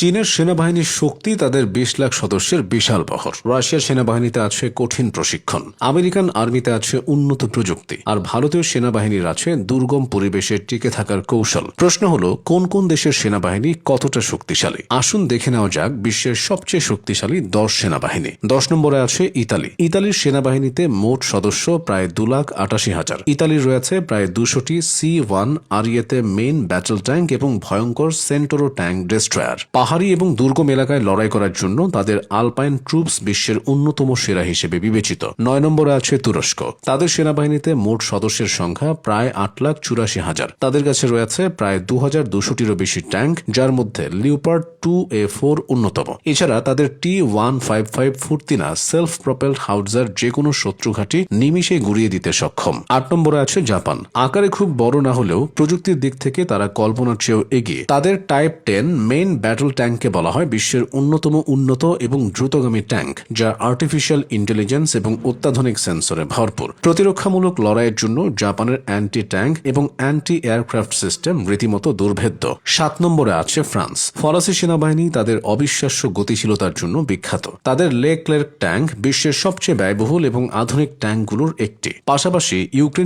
চীনের সেনাবাহিনীর শক্তি তাদের ২০ লাখ সদস্যের বিশাল বহর। রাশিয়ার সেনাবাহিনীতে আছে কঠিন প্রশিক্ষণ, আমেরিকান আর্মিতে আছে উন্নত প্রযুক্তি, আর ভারতীয় সেনাবাহিনীর আছে দুর্গম পরিবেশে টিকে থাকার কৌশল। প্রশ্ন হলো, কোন কোন দেশের সেনাবাহিনী কতটা শক্তিশালী? আসুন দেখে নেওয়া যাক বিশ্বের সবচেয়ে শক্তিশালী ১০ সেনাবাহিনী। ১০ নম্বরে আছে ইতালি। ইতালির সেনাবাহিনীতে মোট সদস্য প্রায় ২,৮৮,০০০। ইতালির রয়েছে প্রায় ২০০টি C-1 আরিয়েতে মেইন ব্যাটল ট্যাঙ্ক এবং ভয়ঙ্কর সেন্টোরো ট্যাঙ্ক ডেস্ট্রয়ার। পাহাড়ি এবং দুর্গম এলাকায় লড়াই করার জন্য তাদের আলপাইন ট্রুপস বিশ্বের অন্যতম সেরা হিসেবে বিবেচিত। ৯ নম্বরে আছে তুরস্ক। তাদের সেনাবাহিনীতে মোট সদস্যের সংখ্যা প্রায় ৮,৮৪,০০০। তাদের কাছে রয়েছে প্রায় ২,২০০টিরও বেশি ট্যাঙ্ক, যার মধ্যে লিওপার্ড 2A4 অন্যতম। এছাড়া তাদের T-155 ফুর্তিনা সেলফ প্রপেলড হাউটজার যে কোনো শত্রু ঘাঁটি নিমিষে গুড়িয়ে দিতে সক্ষম। ৮ নম্বরে আছে জাপান। আকারে খুব বড় না হলেও প্রযুক্তির দিক থেকে তারা কল্পনার চেয়েও এগিয়ে। তাদের টাইপ 10 মেইন ব্যাটল ট্যাঙ্ককে বলা হয় বিশ্বের অন্যতম উন্নত এবং দ্রুতগামী ট্যাঙ্ক, যা আর্টিফিশিয়াল ইন্টেলিজেন্স এবং অত্যাধুনিক সেন্সরে ভরপুর। প্রতিরক্ষামূলক লড়াইয়ের জন্য জাপানের অ্যান্টি ট্যাঙ্ক এবং অ্যান্টি এয়ারক্রাফট সিস্টেম রীতিমতো দুর্ভেদ্য। ৭ নম্বরে আছে ফ্রান্স। ফরাসি সেনাবাহিনী তাদের অবিশ্বাস্য গতিশীলতার জন্য বিখ্যাত। তাদের লেক্লেরক ট্যাঙ্ক বিশ্বের সবচেয়ে ব্যয়বহুল এবং আধুনিক ট্যাঙ্কগুলোর একটি। পাশাপাশি ইউক্রেন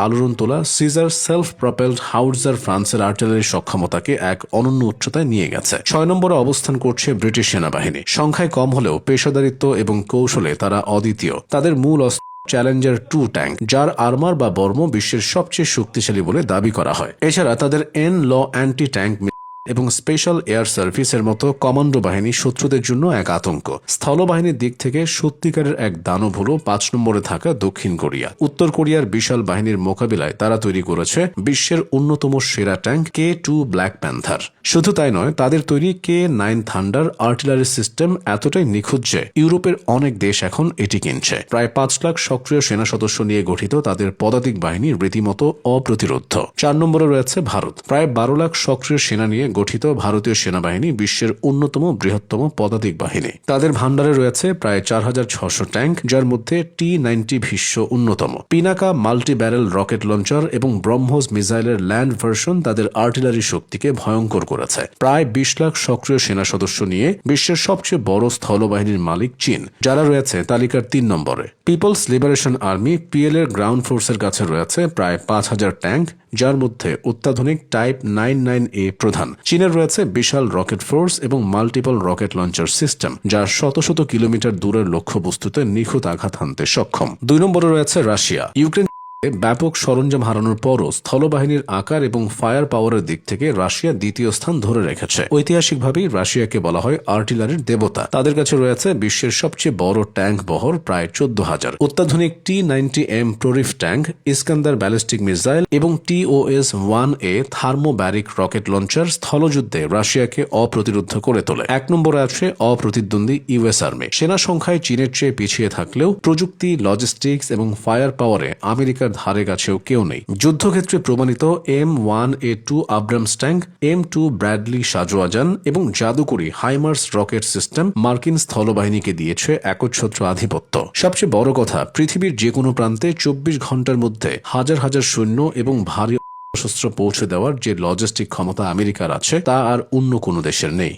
আলোড়ন তোলা সিজার সেলফ প্রপেলড হাউটজার ফ্রান্সের আর্টিলারির সক্ষমতাকে এক অনন্য উচ্চতায় নিয়ে গেছে। ৬ নম্বরে অবস্থান করছে ব্রিটিশ সেনাবাহিনী। সংখ্যায় কম হলেও পেশাদারিত্ব এবং কৌশলে তারা অদ্বিতীয়। তাদের মূল অস্ত্র চ্যালেঞ্জার 2 ট্যাঙ্ক, যার আর্মার বা বর্ম বিশ্বের সবচেয়ে শক্তিশালী বলে দাবি করা হয়। এছাড়া তাদের এন-ল অ্যান্টি ট্যাঙ্ক এবং স্পেশাল এয়ার সার্ভিসের মতো কমান্ডো বাহিনী শত্রুদের জন্য এক আতঙ্ক। স্থলবাহিনীর দিক থেকে সত্যিকারের এক দানব হল ৫ নম্বরে থাকা দক্ষিণ কোরিয়া। উত্তর কোরিয়ার বিশাল বাহিনীর মোকাবিলায় তারা তৈরি করেছে বিশ্বের অন্যতম সেরা ট্যাঙ্ক K2 ব্ল্যাক প্যান্থার। শুধু তাই নয়, তাদের তৈরি K9 থান্ডার আর্টিলারি সিস্টেম এতটাই নিখুঁত যে ইউরোপের অনেক দেশ এখন এটি কিনছে। প্রায় ৫ লাখ সক্রিয় সেনা সদস্য নিয়ে গঠিত তাদের পদাতিক বাহিনী রীতিমতো অপ্রতিরোধ্য। ৪ নম্বরে রয়েছে ভারত। প্রায় ১২ লাখ সক্রিয় সেনা নিয়ে গঠিত ভারতীয় সেনাবাহিনী বিশ্বের অন্যতম বৃহত্তম পদাতিক বাহিনী। তাদের ভান্ডারে রয়েছে প্রায় ৪,৬০০ ট্যাঙ্ক, যার মধ্যে T-90 ভীষ্ম অন্যতম। Pinaka multi barrel rocket launcher এবং ব্রহ্মোস মিসাইলের ল্যান্ড ভার্সন তাদের আর্টিলারি শক্তিকে ভয়ঙ্কর করেছে। প্রায় ২০ লাখ সক্রিয় সেনা সদস্য নিয়ে বিশ্বের সবচেয়ে বড় স্থলবাহিনীর মালিক চীন, যারা রয়েছে তালিকার ৩ নম্বরে। পিপলস লিবারেশন আর্মি PL এর গ্রাউন্ড ফোর্সের কাছে রয়েছে প্রায় ৫,০০০ ট্যাঙ্ক, যার মধ্যে অত্যাধুনিক টাইপ 99A প্রধান। চীনের রয়েছে বিশাল রকেট ফোর্স এবং মাল্টিপল রকেট লঞ্চার সিস্টেম, যা শত শত কিলোমিটার দূরের লক্ষ্যবস্তুতে নিখুঁত আঘাত হানতে সক্ষম। ২ নম্বরে রয়েছে রাশিয়া। ইউক্রেন ব্যাপক সরঞ্জাম হারানোর পরও স্থলবাহিনীর আকার এবং ফায়ার পাওয়ারের দিক থেকে রাশিয়া দ্বিতীয় স্থান ধরে রেখেছে। ঐতিহাসিকভাবেই রাশিয়াকে বলা হয় আর্টিলারির দেবতা। তাদের কাছে রয়েছে বিশ্বের সবচেয়ে বড় ট্যাঙ্ক বহর প্রায় ১৪,০০০, অত্যাধুনিক T-90M প্ররিফ ট্যাঙ্ক, ইস্কান্দার ব্যালিস্টিক মিসাইল এবং TOS-1A থার্মোব্যারিক রকেট লঞ্চার স্থলযুদ্ধে রাশিয়াকে অপ্রতিরোধ করে তোলে। ১ নম্বরে আছে অপ্রতিদ্বন্দ্বী US আর্মি। সেনা সংখ্যায় চীনের চেয়ে পিছিয়ে থাকলেও প্রযুক্তি, লজিস্টিক্স এবং ফায়ার পাওয়ারে আমেরিকার ধারে কাছেও কেউ নেই। যুদ্ধক্ষেত্রে প্রমাণিত M1A2 Abrams tank, M2 Bradley সাজোয়াজান এবং জাদুকরি হাইমার্স রকেট সিস্টেম মার্কিন স্থলবাহিনীকে দিয়েছে একচ্ছত্র আধিপত্য। সবচেয়ে বড় কথা, পৃথিবীর যে কোনো প্রান্তে ২৪ ঘন্টার মধ্যে হাজার হাজার সৈন্য এবং ভারী অস্ত্র পৌঁছে দেওয়ার যে লজিস্টিক ক্ষমতা আমেরিকার আছে, তা আর অন্য কোনো দেশের নেই।